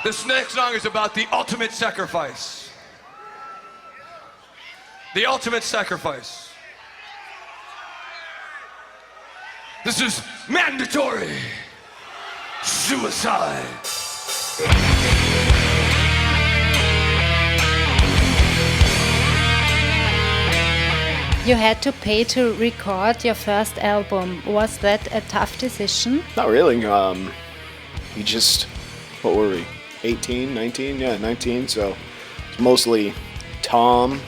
This next song is about the ultimate sacrifice. The ultimate sacrifice. This is mandatory suicide. You had to pay to record your first album. Was that a tough decision? Not really. We just, what were we, 18, 19? Yeah, 19. So it's mostly Tom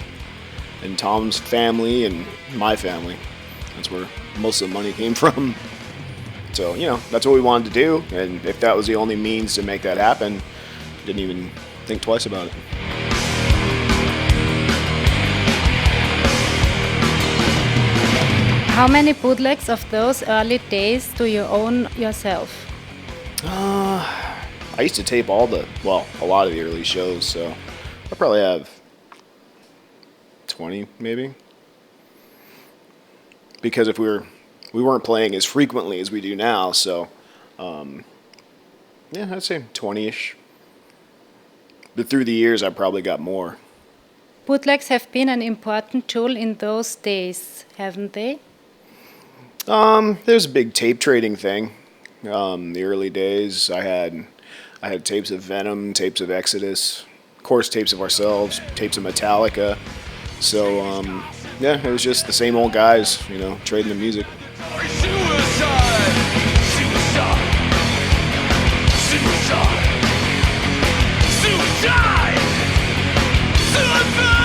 and Tom's family and my family. That's where most of the money came from. So, you know, that's what we wanted to do. And if that was the only means to make that happen, didn't even think twice about it. How many bootlegs of those early days do you own yourself? I used to tape a lot of the early shows, so I probably have 20 maybe. Because if we weren't playing as frequently as we do now, so yeah, I'd say 20-ish. But through the years, I probably got more. Bootlegs have been an important tool in those days, haven't they? There's a big tape trading thing. The early days, I had tapes of Venom, tapes of Exodus, of course, tapes of ourselves, tapes of Metallica. So, yeah, it was just the same old guys, you know, trading the music. Suicide! Suicide! Suicide! Suicide! Suicide!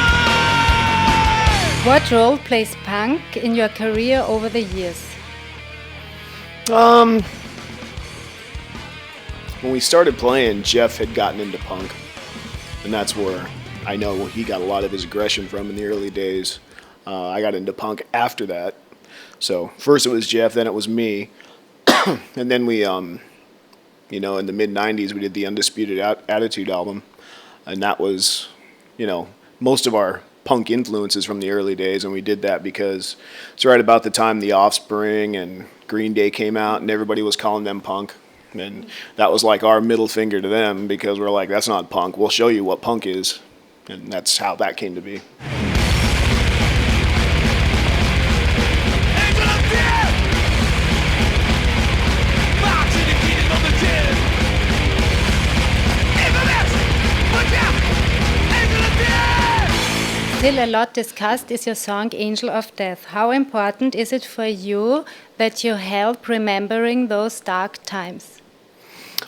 What role plays punk in your career over the years? When we started playing, Jeff had gotten into punk, and that's where I know he got a lot of his aggression from in the early days. I got into punk after that. So first it was Jeff, then it was me, and then we, you know, in the mid-'90s we did the Undisputed Attitude album, and that was, you know, most of our punk influences from the early days, and we did that because it's right about the time The Offspring and Green Day came out, and everybody was calling them punk, and that was like our middle finger to them because we're like, that's not punk, we'll show you what punk is, and that's how that came to be. Still a lot discussed is your song Angel of Death. How important is it for you that you help remembering those dark times?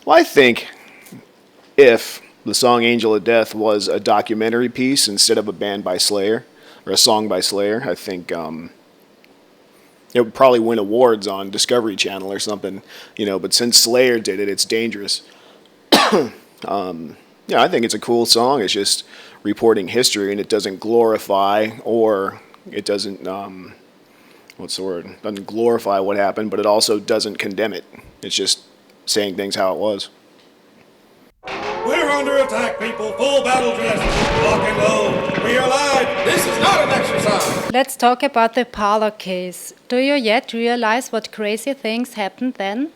Well, I think if the song Angel of Death was a documentary piece instead of a band by Slayer, or a song by Slayer, I think it would probably win awards on Discovery Channel or something, you know, but since Slayer did it, it's dangerous. Yeah, I think it's a cool song. It's just reporting history, and it doesn't glorify, or it doesn't, what's the word? Doesn't glorify what happened, but it also doesn't condemn it. It's just saying things how it was. We're under attack, people. Full battle dress. Lock and load. We are live. This is not an exercise. Let's talk about the parlor case. Do you yet realize what crazy things happened then?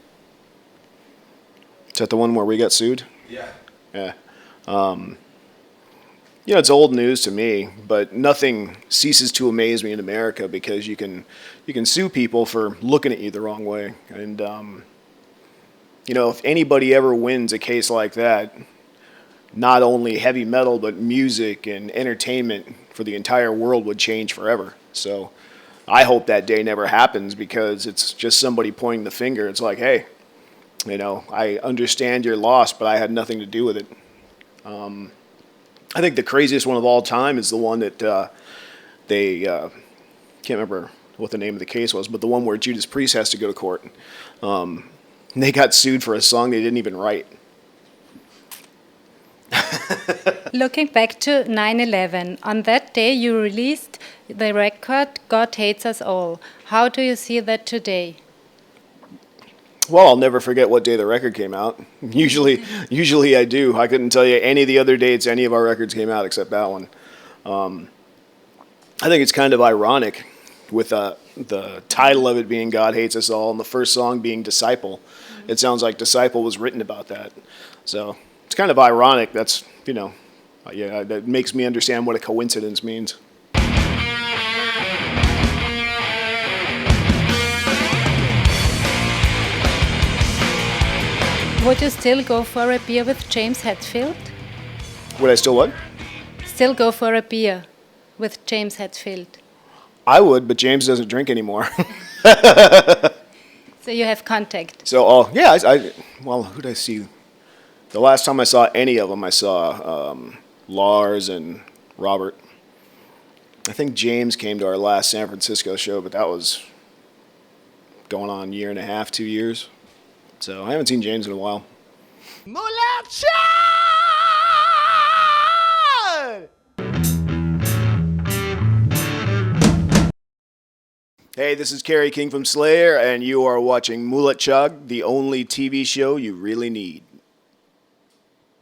Is that the one where we got sued? Yeah. Yeah. You know, it's old news to me, but nothing ceases to amaze me in America because you can sue people for looking at you the wrong way. And, you know, if anybody ever wins a case like that, not only heavy metal, but music and entertainment for the entire world would change forever. So I hope that day never happens because it's just somebody pointing the finger. It's like, hey, you know, I understand your loss, but I had nothing to do with it. I think the craziest one of all time is the one that they can't remember what the name of the case was, but the one where Judas Priest has to go to court. They got sued for a song they didn't even write. Looking back to 9/11, on that day you released the record God Hates Us All. How do you see that today? Well, I'll never forget what day the record came out. Usually I do. I couldn't tell you any of the other dates any of our records came out except that one. I think it's kind of ironic with the title of it being God Hates Us All and the first song being Disciple. It sounds like Disciple was written about that. So It's kind of ironic. That's, yeah, that makes me understand what a coincidence means. Would you still go for a beer with James Hetfield? Would I still what? Still go for a beer with James Hetfield. I would, but James doesn't drink anymore. So you have contact. So, yeah, well, who did I see? The last time I saw any of them, I saw Lars and Robert. I think James came to our last San Francisco show, but that was going on a year and a half, 2 years. So I haven't seen James in a while. Mulatschag! Hey, this is KERRY KING from SLAYER, and you are watching Mulatschag, the only TV show you really need.